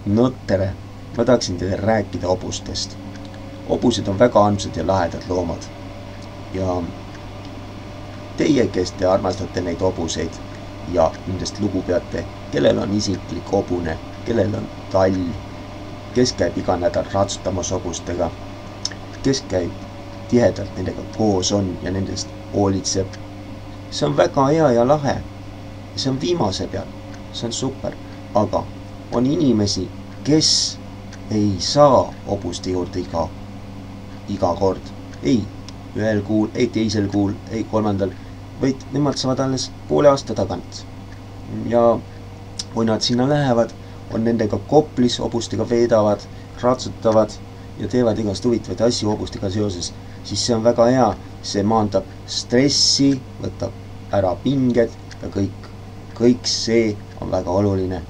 No tere, ma tahaksin teile rääkida hobustest. Hobused on väga armsad ja lahedad loomad. Ja teie, kes te armastate neid hobuseid ja nendest lugu peate, kellel on isiklik hobune, kellel on tall, kes käib iga nädal ratsutamas hobustega, kes käib tihedalt nendega koos on ja nendest hoolitseb. See on väga hea ja lahe. See on viimase peal. See on super. Aga on inimesi, kes ei saa hobuste juurde iga kord. Ei ühel kuul, ei teisel kuul, ei kolmandal, vaid nemad saavad alles poole aasta tagant. Ja kui nad sinna lähevad, on nendega koplis, hobustega veedavad, ratsutavad ja teevad igast huvitavaid asju hobustega seoses, siis see on väga hea. See maandab stressi, võtab ära pinged ja kõik see on väga oluline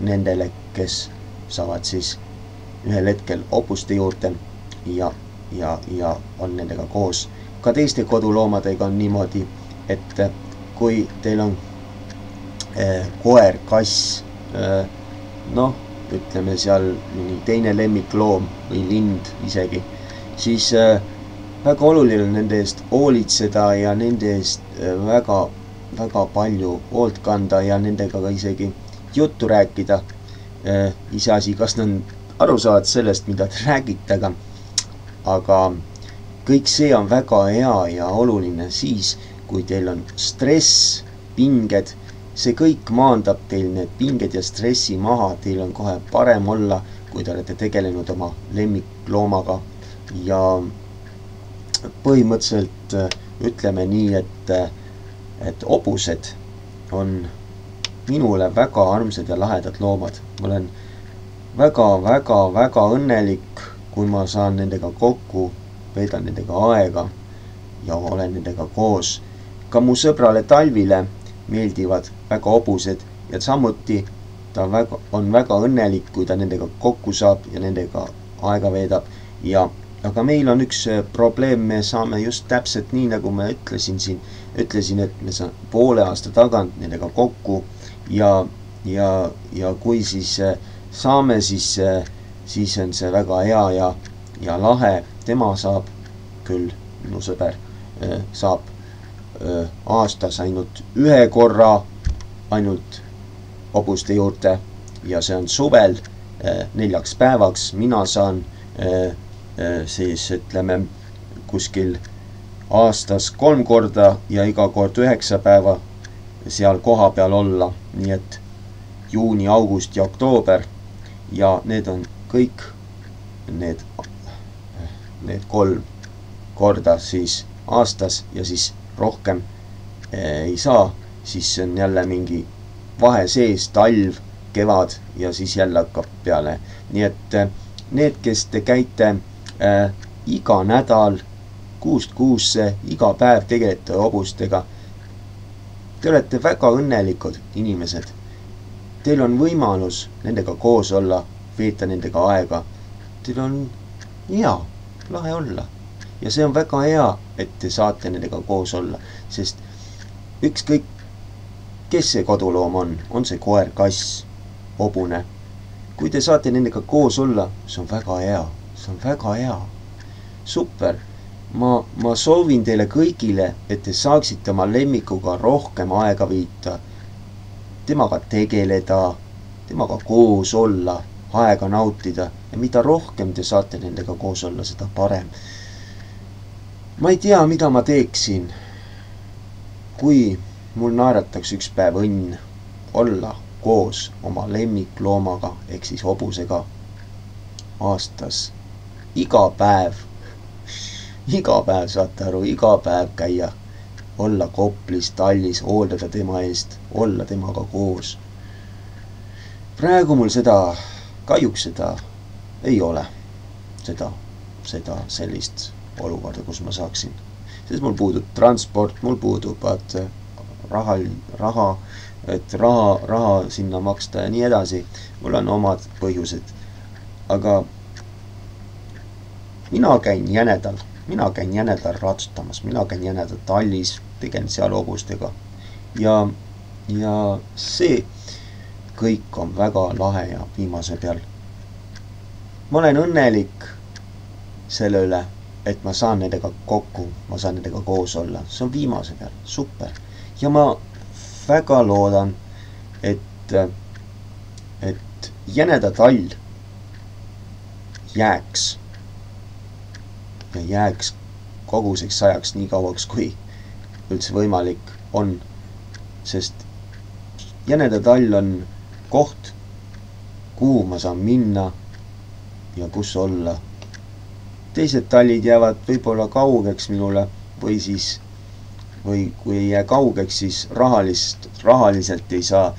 nendele, kes saavad siis ühel hetkel hobuste juurde ja on nendega koos. Ka teiste koduloomadega on niimoodi, et kui teil on koer, kass, ütleme seal mõni teine lemmikloom või lind isegi, siis väga oluline on nende eest hoolitseda ja nende eest väga palju hoolt kanda ja nendega ka isegi juttu rääkida. Iseasi, kas nad aru saavad sellest, mida te räägite, aga kõik see on väga hea ja oluline siis, kui teil on stress, pinged, see kõik maandab teil need pinged ja stressi maha, teil on kohe parem olla, kui te olete tegelenud oma lemmikloomaga ja põhimõtteliselt ütleme nii, et hobused on minule väga armsad ja lahedad loomad. Ma olen väga õnnelik, kui ma saan nendega kokku, veedan nendega aega ja olen nendega koos. Ka mu sõbrale Talvile meeldivad väga hobused ja samuti ta on väga õnnelik, kui ta nendega kokku saab ja nendega aega veedab. Aga meil on üks probleem, me saame just täpselt nii, nagu ma ütlesin, et me saame poole aasta tagant nendega kokku ja kui siis saame, siis on see väga hea ja lahe. Tema saab küll, minu sõber, saab aastas ainult ühe korra ainult hobuste juurde ja see on suvel 4 päevaks. Mina saan siis ütleme kuskil aastas 3 korda ja iga kord 9 päeva seal koha peal olla, nii et juuni, august ja oktoober ja need on kõik need 3 korda siis aastas ja siis rohkem ei saa, siis on jälle mingi vahe sees, talv, kevad ja siis jälle hakkab peale. Nii et need, kes te käite iga nädal, kuust kuusse, iga päev tegelete hobustega, te olete väga õnnelikud inimesed. Teil on võimalus nendega koos olla, veeta nendega aega. Teil on hea, lahe olla. Ja see on väga hea, et te saate nendega koos olla, sest ükskõik, kes see koduloom on see koer, kass, hobune. Kui te saate nendega koos olla, see on väga hea. See on väga hea. Super. Ma soovin teile kõigile, et te saaksite oma lemmikuga rohkem aega viita, temaga tegeleda, temaga koos olla, aega nautida ja mida rohkem te saate nendega koos olla, seda parem. Ma ei tea, mida ma teeksin, kui mul naerataks üks päev õnn olla koos oma lemmikloomaga ehk siis hobusega aastas. Iga päev saate aru, iga päev käia, olla koplis, tallis, hooldada tema eest, olla temaga koos. Praegu mul kahjuks seda ei ole, sellist olukorda, kus ma saaksin. Sest mul puudub transport, mul puudub raha, et raha sinna maksta ja nii edasi. Mul on omad põhjused. Aga mina käin jänedal ratsutamas, mina käin jänedal tallis, tegelen seal hobustega. Ja see kõik on väga lahe ja viimase peal. Ma olen õnnelik selle üle, et ma saan nendega kokku, ma saan nendega koos olla. See on viimase peal, super. Ja ma väga loodan, et jäneda tall jääks ja jääks koguseks ajaks nii kauaks, kui üldse võimalik on, sest jäneda tall on koht, kuhu ma saan minna ja kus olla. Teised tallid jäävad võib-olla kaugeks minule või kui ei jää kaugeks, siis rahaliselt ei saa.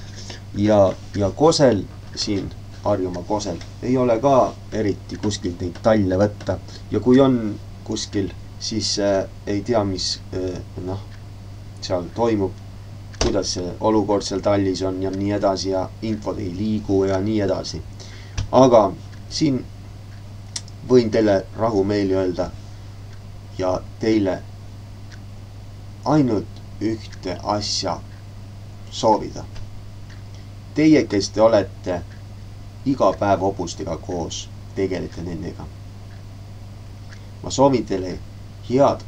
Ja Kosel siin, Harjumaa Kosel, ei ole ka eriti kuskilt neid talle võtta. Ja kui on kuskil, siis ei tea, mis seal toimub, kuidas see olukord seal tallis on ja nii edasi ja infod ei liigu ja nii edasi. Aga siin võin teile rahumeeli öelda ja teile ainult ühte asja soovida. Teie, kes te olete iga päev hobustega koos, tegelete nendega. Ma soovin teile head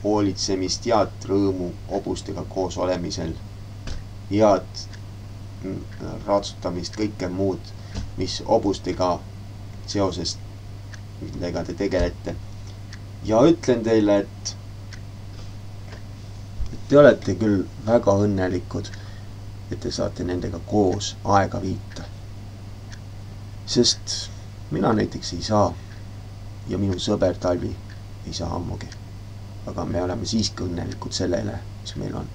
hoolitsemist, head rõõmu hobustega koos olemisel, head ratsutamist, kõike muud, mis hobustega seoses, millega te tegelete. Ja ütlen teile, et te olete küll väga õnnelikud, et te saate nendega koos aega viita. Sest mina näiteks ei saa ja minu sõber Talvi ei saa ammugi. Aga me oleme siiski õnnelikud sellele, mis meil on.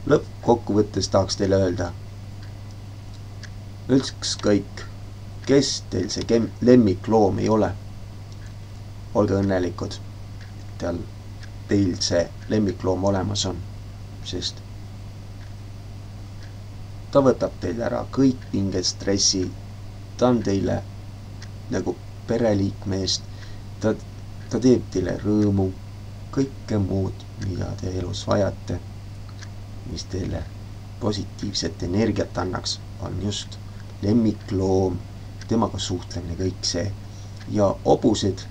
Lõppkokkuvõttes tahaks teile öelda, ükskõik, kes teil see lemmikloom ei ole, olge õnnelikud, et teil see lemmikloom olemas on, sest ta võtab teil ära kõik pinged, stressi, ta on teile nagu pereliikme eest, ta teeb teile rõõmu, kõike muud, mida te elus vajate, mis teile positiivset energiat annaks, on just lemmikloom, temaga suhtlemine, kõik see. Ja hobused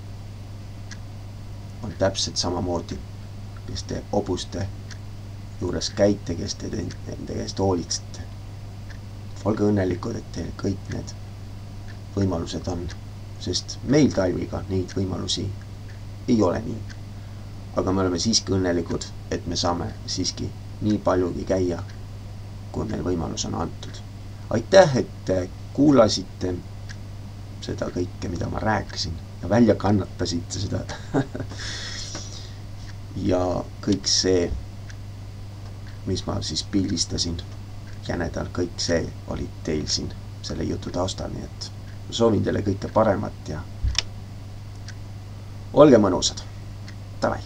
on täpselt samamoodi, kes te hobuste juures käite, kes te nende käest hoolitsete. Olge õnnelikud, et teil kõik need võimalused on, sest meil Talviga neid võimalusi ei ole nii. Aga me oleme siiski õnnelikud, et me saame siiski nii paljugi käia, kui meil võimalus on antud. Aitäh, et kuulasite seda kõike, mida ma rääkisin ja välja kannatasite seda. Ja kõik see, mis ma siis pildistasin jänedal, kõik see oli teil siin selle jutu taustal, nii et soovin teile kõike paremat ja olge mõnusad. Davai!